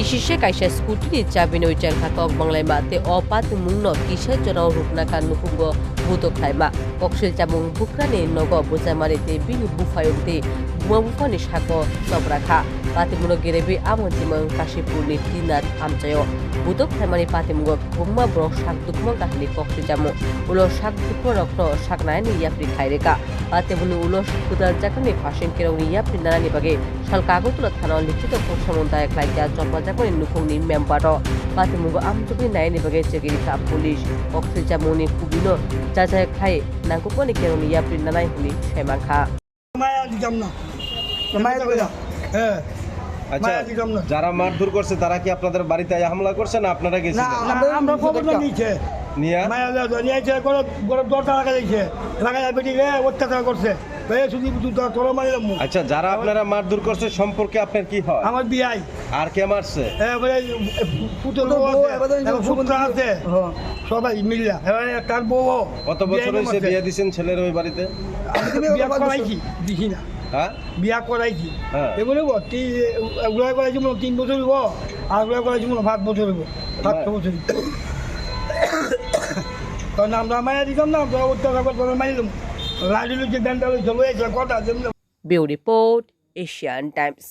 Ishishe kaisa skuti ni cabi no ijang katok banglai mate opat mungno kisha jorau rukna kan nukungo butok thaima koksil camung bukrani nogo bujamari te bini bufayong te buma bufani sako sobrakha patimuno gerebi amon timang kasipur ni tinar amchayo butok thaimani patimugo buma bro sak dukmo kahni koksil jamu ulo sak dukmo rokno saknai ni yapri khaireka patimuno ulo kudar jakani fashion kerong ni yapri narani bage salkagotula thana likhito koksamonta eklaija jopal jakani nukungni membaro patimugo amjubi naini bage chegiri ka police koksil jamuni kubino jaja khai nangkukoni kerong ni yapri nanai huni semangkha মায়া দিতাম না মায়া করে হ্যাঁ আচ্ছা যারা মারধর করছে তারা কি আপনাদের বাড়িতে হামলা করছে না আপনারা না গেছিলেন আমরা খবর নিয়েছে নিয়া মায়া নিয়েছে করে দরজা লাগাইছে লাগাই বেটি রে অত্যাচার করছে শুধু তোর মারিলাম আচ্ছা যারা আপনারা মারধর করছে সম্পর্কে আপনার কি হয় আমার বিয়াই আর কে মারছে পুতুল আছে সবাই মিল্লা তার বউ কত বছর হয়েছে বিয়ে দিয়েছেন ছেলের ওই বাড়িতে বিয়া করাইছি দিছি না হ্যাঁ বিয়া করাইছি হ্যাঁ। এগুলো এগুলো করাইছি মনে 3 বছর হইব আর এগুলো করাইছি মনে 5 বছর হইব 7 বছর কারণ আমরা মায়া দিতাম না আমরা অত্যাচার করে মারিলাম লাইলি যে ব্যান্ডাল চলে কথা Bureau Report Asian Times